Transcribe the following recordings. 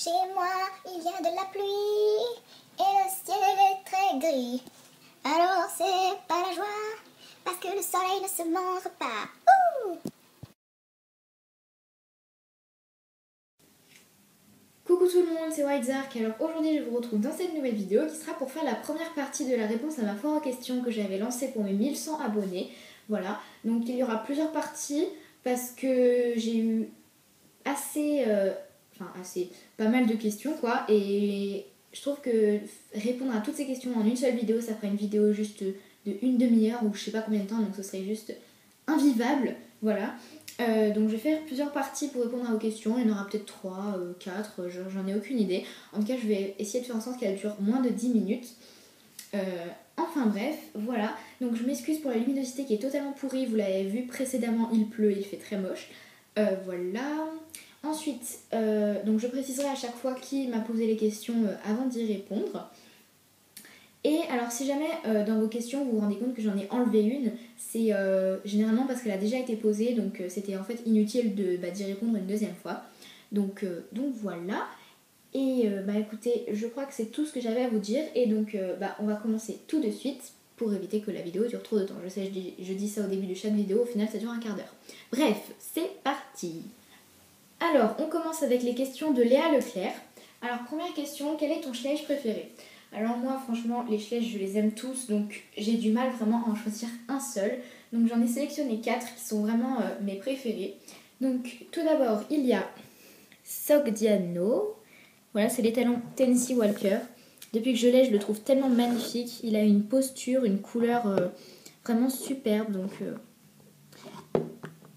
Chez moi, il y a de la pluie et le ciel est très gris. Alors c'est pas la joie parce que le soleil ne se montre pas. Ouh! Coucou tout le monde, c'est Whitezark. Alors aujourd'hui je vous retrouve dans cette nouvelle vidéo qui sera pour faire la première partie de la réponse à ma foire aux questions que j'avais lancée pour mes 1100 abonnés. Voilà, donc il y aura plusieurs parties parce que j'ai eu pas mal de questions quoi, et je trouve que répondre à toutes ces questions en une seule vidéo, ça ferait une vidéo juste de une demi-heure ou je sais pas combien de temps, donc ce serait juste invivable, voilà. Donc je vais faire plusieurs parties pour répondre à vos questions, il y en aura peut-être 3, 4, j'en ai aucune idée. En tout cas je vais essayer de faire en sorte qu'elle dure moins de 10 minutes. Enfin bref, voilà. Donc je m'excuse pour la luminosité qui est totalement pourrie, vous l'avez vu précédemment, il pleut, il fait très moche. Voilà. Ensuite, donc je préciserai à chaque fois qui m'a posé les questions avant d'y répondre. Et alors si jamais dans vos questions vous vous rendez compte que j'en ai enlevé une, c'est généralement parce qu'elle a déjà été posée, donc c'était en fait inutile d'y répondre une deuxième fois. Donc voilà. Et écoutez, je crois que c'est tout ce que j'avais à vous dire, et donc on va commencer tout de suite pour éviter que la vidéo dure trop de temps. Je sais, je dis ça au début de chaque vidéo, au final ça dure un quart d'heure. Bref, c'est parti. Alors, on commence avec les questions de Léa Leclerc. Alors, première question, quel est ton Schleich préféré? Alors moi, franchement, les Schleich, je les aime tous, donc j'ai du mal vraiment à en choisir un seul. Donc j'en ai sélectionné 4 qui sont vraiment mes préférés. Donc tout d'abord, il y a Sogdiano. Voilà, c'est l'étalon Tennessee Walker. Depuis que je l'ai, je le trouve tellement magnifique. Il a une posture, une couleur vraiment superbe. Donc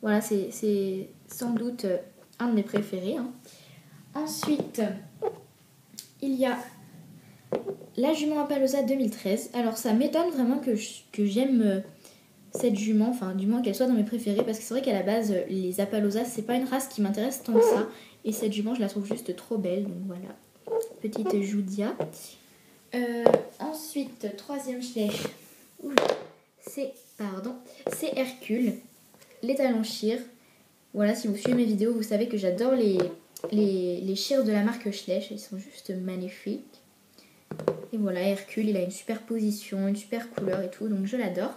voilà, c'est sans doute un de mes préférés. Hein. Ensuite, il y a la jument Appaloosa 2013. Alors ça m'étonne vraiment que j'aime cette jument, enfin du moins qu'elle soit dans mes préférés, parce que c'est vrai qu'à la base, les Appaloosas, c'est pas une race qui m'intéresse tant que ça. Et cette jument, je la trouve juste trop belle. Donc voilà, petite Joudia. Ensuite, troisième Schleich, c'est Hercule, l'étalon Shire. Voilà, si vous suivez mes vidéos, vous savez que j'adore les Shires de la marque Schleich, ils sont juste magnifiques. Et voilà, Hercule, il a une super position, une super couleur et tout, donc je l'adore.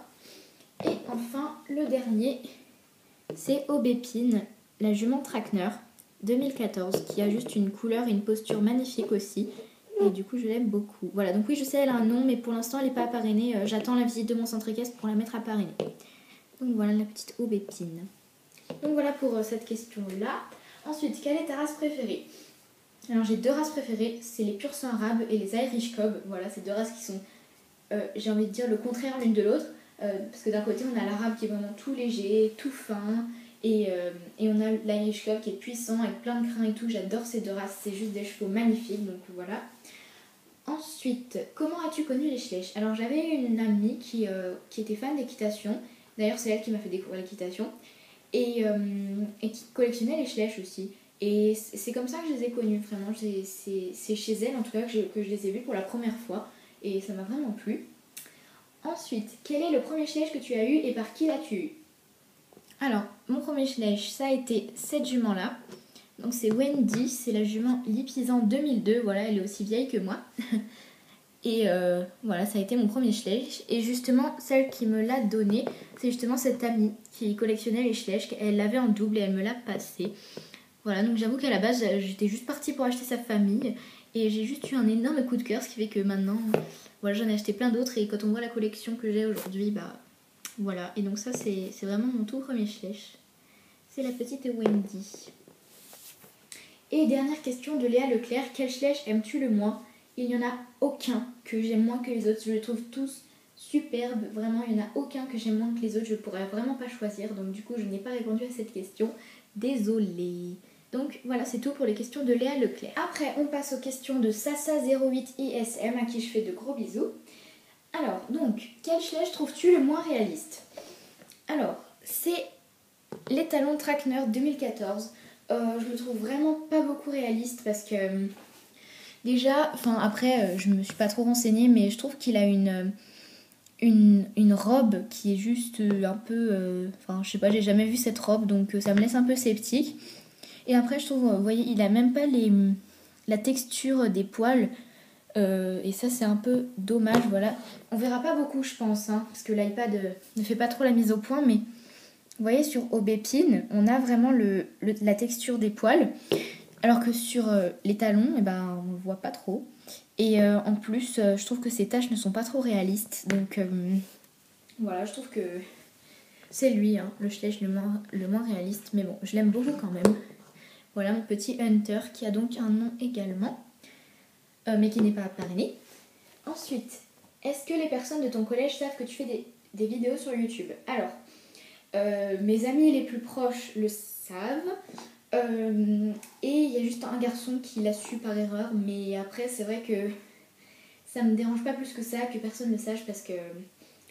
Et enfin, le dernier, c'est Aubépine, la jument Traqueneur 2014, qui a juste une couleur et une posture magnifique aussi. Et du coup, je l'aime beaucoup. Voilà, donc oui, je sais, elle a un nom, mais pour l'instant, elle n'est pas parrainée. J'attends la visite de mon centre équestre pour la mettre à parrainer. Donc voilà, la petite Aubépine. Donc voilà pour cette question-là. Ensuite, quelle est ta race préférée? Alors j'ai 2 races préférées, c'est les Pur sang arabes et les Irish Cob. Voilà, c'est 2 races qui sont, j'ai envie de dire, le contraire l'une de l'autre. Parce que d'un côté, on a l'arabe qui est vraiment tout léger, tout fin. Et on a l'Irish Cob qui est puissant, avec plein de crins et tout. J'adore ces 2 races, c'est juste des chevaux magnifiques, donc voilà. Ensuite, comment as-tu connu les Schleich? Alors j'avais une amie qui était fan d'équitation. D'ailleurs, c'est elle qui m'a fait découvrir l'équitation. Et qui collectionnait les Schleich aussi. Et c'est comme ça que je les ai connus, vraiment. C'est chez elle, en tout cas, que je les ai vus pour la première fois. Et ça m'a vraiment plu. Ensuite, quel est le premier Schleich que tu as eu et par qui l'as-tu eu? Alors, mon premier Schleich, ça a été cette jument-là. Donc c'est Wendy, c'est la jument Lipizzan 2002. Voilà, elle est aussi vieille que moi. Et voilà, ça a été mon premier Schleich. Et justement, celle qui me l'a donné, c'est justement cette amie qui collectionnait les Schleich. Elle l'avait en double et elle me l'a passé. Voilà, donc j'avoue qu'à la base, j'étais juste partie pour acheter sa famille. Et j'ai juste eu un énorme coup de cœur, ce qui fait que maintenant, voilà, j'en ai acheté plein d'autres. Et quand on voit la collection que j'ai aujourd'hui, voilà. Et donc ça, c'est vraiment mon tout premier Schleich. C'est la petite Wendy. Et dernière question de Léa Leclerc, quel Schleich aimes-tu le moins? Il n'y en a aucun que j'aime moins que les autres, je les trouve tous superbes, vraiment il n'y en a aucun que j'aime moins que les autres, je ne pourrais vraiment pas choisir, donc du coup je n'ai pas répondu à cette question, désolée. Donc voilà, c'est tout pour les questions de Léa Leclerc. Après on passe aux questions de Sasa08ISM à qui je fais de gros bisous. Alors donc, quel Schleich trouves-tu le moins réaliste? Alors, c'est l'étalon Traqueneur 2014. Je le trouve vraiment pas beaucoup réaliste parce que déjà, après je me suis pas trop renseignée, mais je trouve qu'il a une robe qui est juste un peu, je sais pas, j'ai jamais vu cette robe, donc ça me laisse un peu sceptique. Et après je trouve, vous voyez, il a même pas la texture des poils. Et ça c'est un peu dommage, voilà. On verra pas beaucoup je pense, hein, parce que l'iPad ne fait pas trop la mise au point, mais vous voyez sur Aubépine, on a vraiment la texture des poils, alors que sur les talons, eh ben, on ne voit pas trop. Et en plus, je trouve que ces taches ne sont pas trop réalistes, donc voilà, je trouve que c'est lui, hein, le Schleich le moins réaliste, mais bon, je l'aime beaucoup quand même. Voilà mon petit Hunter qui a donc un nom également. Mais qui n'est pas parrainé. Ensuite, est-ce que les personnes de ton collège savent que tu fais des vidéos sur YouTube? Alors, mes amis les plus proches le savent. Et il y a juste un garçon qui l'a su par erreur. Mais après, c'est vrai que ça me dérange pas plus que ça que personne ne le sache. Parce que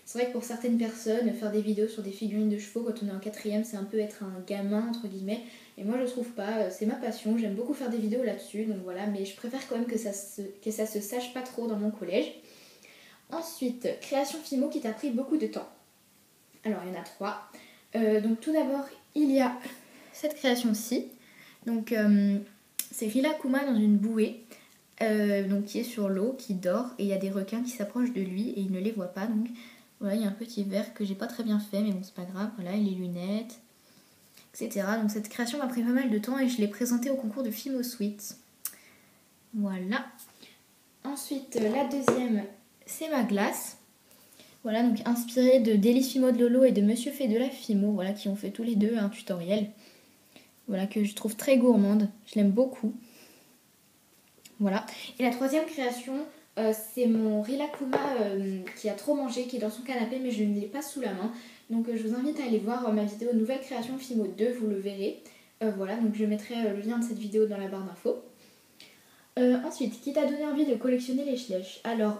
c'est vrai que pour certaines personnes, faire des vidéos sur des figurines de chevaux quand on est en quatrième, c'est un peu être un gamin, entre guillemets. Et moi je trouve pas, c'est ma passion, j'aime beaucoup faire des vidéos là-dessus, donc voilà, mais je préfère quand même que ça se sache pas trop dans mon collège. Ensuite, création Fimo qui t'a pris beaucoup de temps. Alors il y en a 3. Donc tout d'abord, il y a cette création-ci. Donc c'est Rilakuma dans une bouée, donc qui est sur l'eau, qui dort, et il y a des requins qui s'approchent de lui et il ne les voit pas. Donc voilà, il y a un petit verre que j'ai pas très bien fait, mais bon c'est pas grave, voilà, et les lunettes, etc. Donc cette création m'a pris pas mal de temps et je l'ai présentée au concours de Fimo Sweet. Voilà. Ensuite, la deuxième, c'est ma glace. Voilà, donc inspirée de Délice Fimo de Lolo et de Monsieur Fait de la Fimo, voilà, qui ont fait tous les deux un tutoriel. Voilà, que je trouve très gourmande, je l'aime beaucoup. Voilà. Et la troisième création, c'est mon Rilakuma qui a trop mangé, qui est dans son canapé, mais je ne l'ai pas sous la main. Donc je vous invite à aller voir ma vidéo Nouvelle création Fimo 2, vous le verrez. Voilà, donc je mettrai le lien de cette vidéo dans la barre d'infos. Ensuite, qui t'a donné envie de collectionner les Schleich? Alors,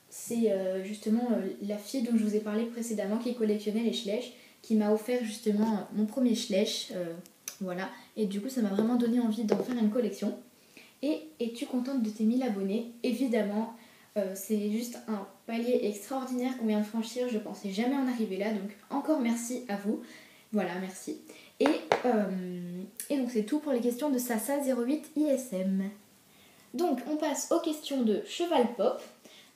c'est justement la fille dont je vous ai parlé précédemment qui collectionnait les Schleich, qui m'a offert justement mon premier Schleich. Voilà, et du coup ça m'a vraiment donné envie d'en faire une collection. Et es-tu contente de tes 1000 abonnés? Évidemment, c'est juste un palier extraordinaire qu'on vient de franchir, je pensais jamais en arriver là, donc encore merci à vous. Voilà, merci. Et donc c'est tout pour les questions de Sasa08 ISM. Donc on passe aux questions de Cheval Pop.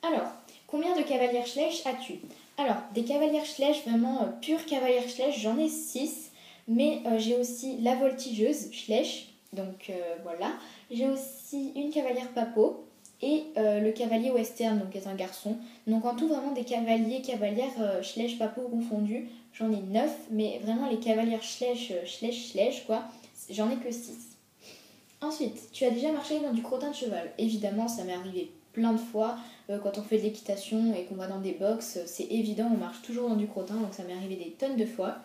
Alors, combien de cavalières Schleich as-tu? Alors, des cavalières Schleich, vraiment pure cavalière Schleich, j'en ai 6. Mais j'ai aussi la voltigeuse Schleich, donc voilà. J'ai aussi une cavalière Papo et le cavalier Western, donc qui est un garçon. Donc en tout, vraiment des cavalières Schleich Papo confondus, j'en ai 9. Mais vraiment les cavalières Schleich, quoi, j'en ai que 6. Ensuite, tu as déjà marché dans du crottin de cheval? Évidemment, ça m'est arrivé plein de fois. Quand on fait de l'équitation et qu'on va dans des box, c'est évident, on marche toujours dans du crottin, donc ça m'est arrivé des tonnes de fois.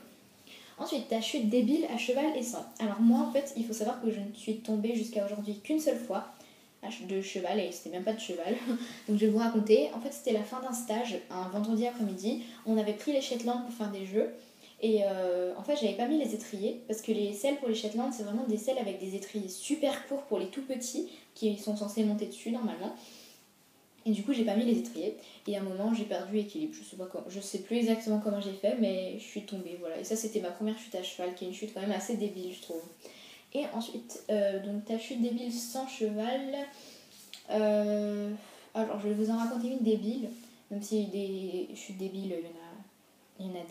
Ensuite, ta chute débile à cheval et sans. Alors moi, en fait, il faut savoir que je ne suis tombée jusqu'à aujourd'hui qu'une seule fois de cheval, et c'était même pas de cheval. Donc je vais vous raconter. En fait, c'était la fin d'un stage, un vendredi après-midi. On avait pris les Shetland pour faire des jeux. Et en fait, j'avais pas mis les étriers, parce que les selles pour les Shetland, c'est vraiment des selles avec des étriers super courts pour les tout petits, qui sont censés monter dessus normalement. Et du coup, j'ai pas mis les étriers. Et à un moment, j'ai perdu l'équilibre. Je sais plus exactement comment j'ai fait, mais je suis tombée. Voilà. Et ça, c'était ma première chute à cheval, qui est une chute quand même assez débile, je trouve. Et ensuite, donc ta chute débile sans cheval. Alors, je vais vous en raconter une débile. Même si des chutes débiles, il y en a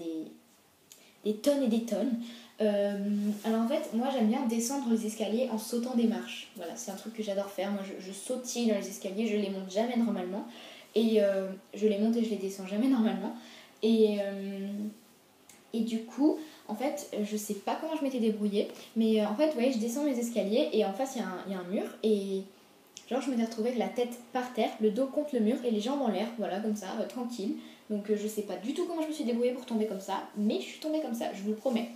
des tonnes et des tonnes. Alors en fait, moi j'aime bien descendre les escaliers en sautant des marches. Voilà, c'est un truc que j'adore faire. Moi je sautille dans les escaliers, je les monte jamais normalement. Et je les monte et je les descends jamais normalement. Et du coup, en fait, je sais pas comment je m'étais débrouillée. Mais en fait, vous voyez, je descends les escaliers et en face il y a un mur. Et genre je m'étais retrouvée avec la tête par terre, le dos contre le mur et les jambes en l'air. Voilà, comme ça, tranquille. Donc je sais pas du tout comment je me suis débrouillée pour tomber comme ça, mais je suis tombée comme ça, je vous le promets.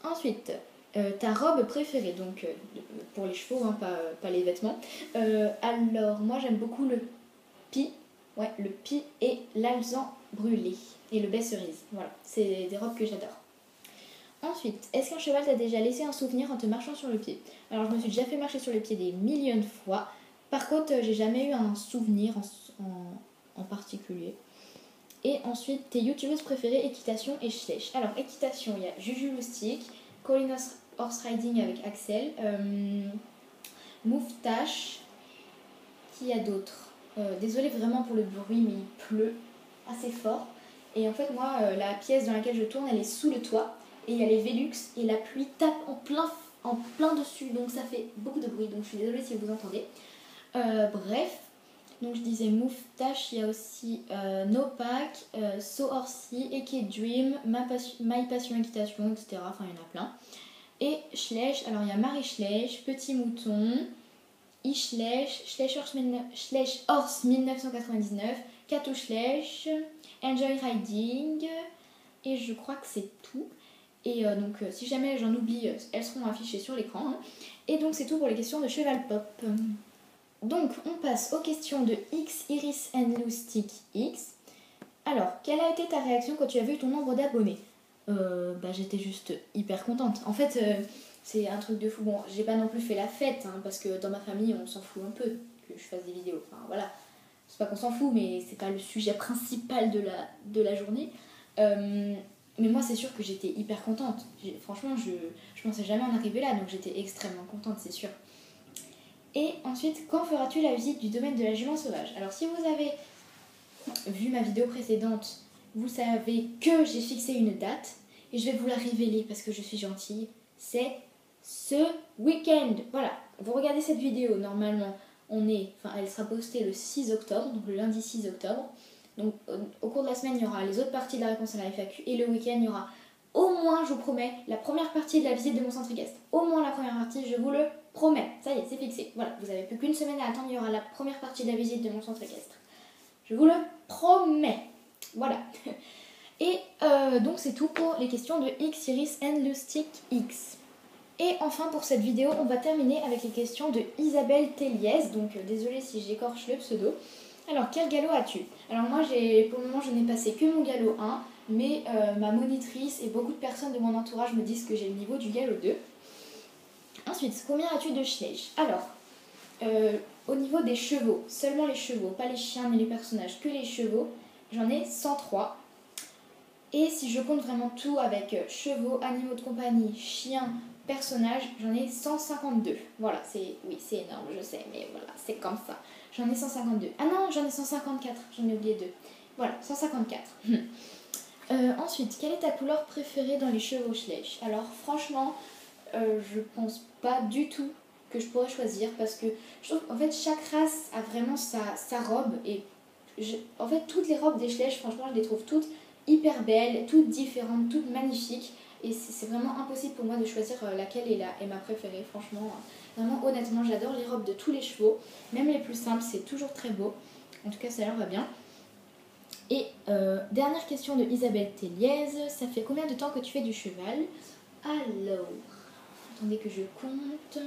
Ensuite, ta robe préférée, donc pour les chevaux, hein, pas les vêtements. Alors moi j'aime beaucoup le pie, le pie et l'alezan brûlé et le baie cerise. Voilà, c'est des robes que j'adore. Ensuite, est-ce qu'un cheval t'a déjà laissé un souvenir en te marchant sur le pied? Alors je me suis déjà fait marcher sur le pied des millions de fois. Par contre, j'ai jamais eu un souvenir en particulier. Et ensuite, tes youtubeuses préférées, équitation et Schleich. Alors, équitation, il y a Juju Loustic, Colin Horse Riding avec Axel, Moustache. Qui y a d'autre? Désolée vraiment pour le bruit, mais il pleut assez fort. Et en fait, moi, la pièce dans laquelle je tourne, elle est sous le toit. Et il y a les Velux et la pluie tape en plein dessus. Donc ça fait beaucoup de bruit. Donc je suis désolée si vous entendez. Bref. Donc je disais Moustache, il y a aussi Nopak, So Orsi, Eke Dream, My Passion Équitation, etc. Enfin, il y en a plein. Et Schleich, alors il y a Marie Schleich, Petit Mouton, Schleich, Schleich Horse 1999, Kato Schleich, Enjoy Riding, et je crois que c'est tout. Et donc si jamais j'en oublie, elles seront affichées sur l'écran. Hein. Et donc c'est tout pour les questions de Cheval Pop. Donc on passe aux questions de X Iris and Loustic X. Alors, quelle a été ta réaction quand tu as vu ton nombre d'abonnés? J'étais juste hyper contente. En fait, c'est un truc de fou. Bon, j'ai pas non plus fait la fête, hein, parce que dans ma famille, on s'en fout un peu que je fasse des vidéos. Enfin, voilà. C'est pas qu'on s'en fout, mais c'est pas le sujet principal de la journée. Mais moi, c'est sûr que j'étais hyper contente. Franchement, je pensais jamais en arriver là, donc j'étais extrêmement contente, c'est sûr. Et ensuite, quand feras-tu la visite du domaine de la jument sauvage? Alors, si vous avez vu ma vidéo précédente, vous savez que j'ai fixé une date et je vais vous la révéler parce que je suis gentille. C'est ce week-end. Voilà, vous regardez cette vidéo, normalement, elle sera postée le 6 octobre, donc le lundi 6 octobre. Donc au cours de la semaine, il y aura les autres parties de la réponse à la FAQ et le week-end, il y aura au moins, je vous promets, la première partie de la visite de mon centre équestre. Au moins la première partie, je vous le promets. Ça y est, c'est fixé. Voilà, vous n'avez plus qu'une semaine à attendre, il y aura la première partie de la visite de mon centre équestre. Je vous le promets. Voilà. Et donc c'est tout pour les questions de X Iris and Lustic X. Et enfin pour cette vidéo, on va terminer avec les questions de Isabelle Téliès. Donc désolée si j'écorche le pseudo. Alors quel galop as-tu? Alors moi pour le moment je n'ai passé que mon galop 1, mais ma monitrice et beaucoup de personnes de mon entourage me disent que j'ai le niveau du galop 2. Ensuite, combien as-tu de Schleich? Alors, au niveau des chevaux, seulement les chevaux, pas les chiens ni les personnages, que les chevaux, j'en ai 103. Et si je compte vraiment tout avec chevaux, animaux de compagnie, chiens, personnages, j'en ai 152. Voilà, c'est énorme, je sais, mais voilà, c'est comme ça. J'en ai 152. Ah non, j'en ai 154, j'en ai oublié 2. Voilà, 154. Ensuite, quelle est ta couleur préférée dans les chevaux Schleich? Alors franchement, je pense pas du tout que je pourrais choisir parce que je trouve qu'en fait chaque race a vraiment sa robe et en fait toutes les robes des Schleich, franchement je les trouve toutes hyper belles, toutes différentes, toutes magnifiques et c'est vraiment impossible pour moi de choisir laquelle est ma préférée. Franchement, vraiment honnêtement j'adore les robes de tous les chevaux, même les plus simples, c'est toujours très beau. En tout cas ça leur va bien. Et dernière question de Isabelle Téliès, ça fait combien de temps que tu fais du cheval? Alors, attendez que je compte.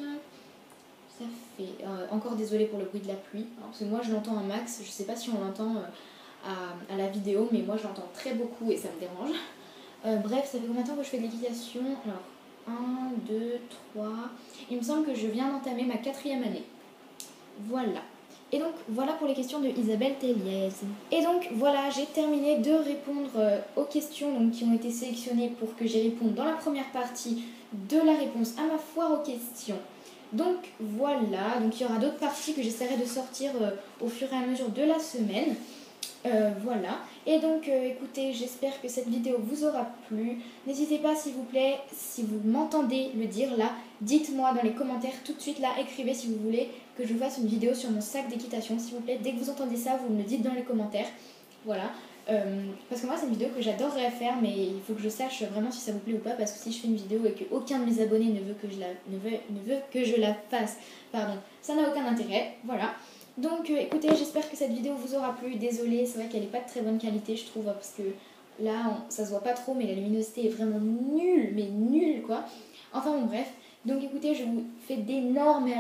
Ça fait... encore désolée pour le bruit de la pluie, hein, parce que moi je l'entends un max, je sais pas si on l'entend à la vidéo, mais moi je l'entends très beaucoup et ça me dérange. Bref, ça fait combien de temps que je fais de l'équitation? Alors, 1, 2, 3... Il me semble que je viens d'entamer ma 4e année. Voilà. Et donc voilà pour les questions de Isabelle Téliès. Et donc voilà, j'ai terminé de répondre aux questions donc, qui ont été sélectionnées pour que j'y réponde dans la première partie de la réponse à ma foire aux questions. Donc voilà, donc il y aura d'autres parties que j'essaierai de sortir au fur et à mesure de la semaine. Voilà, et donc écoutez, j'espère que cette vidéo vous aura plu. N'hésitez pas s'il vous plaît, si vous m'entendez le dire là, dites-moi dans les commentaires tout de suite là, écrivez si vous voulez que je vous fasse une vidéo sur mon sac d'équitation, s'il vous plaît. Dès que vous entendez ça, vous me le dites dans les commentaires. Voilà, parce que moi c'est une vidéo que j'adorerais faire, mais il faut que je sache vraiment si ça vous plaît ou pas, parce que si je fais une vidéo et qu'aucun de mes abonnés ne veut que je la fasse, pardon, ça n'a aucun intérêt, voilà. Donc écoutez, j'espère que cette vidéo vous aura plu. Désolée, c'est vrai qu'elle n'est pas de très bonne qualité je trouve, parce que là ça se voit pas trop, mais la luminosité est vraiment nulle, mais nulle quoi. Enfin bon bref, donc écoutez, je vous fais d'énormes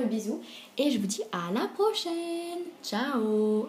bisous et je vous dis à la prochaine. Ciao.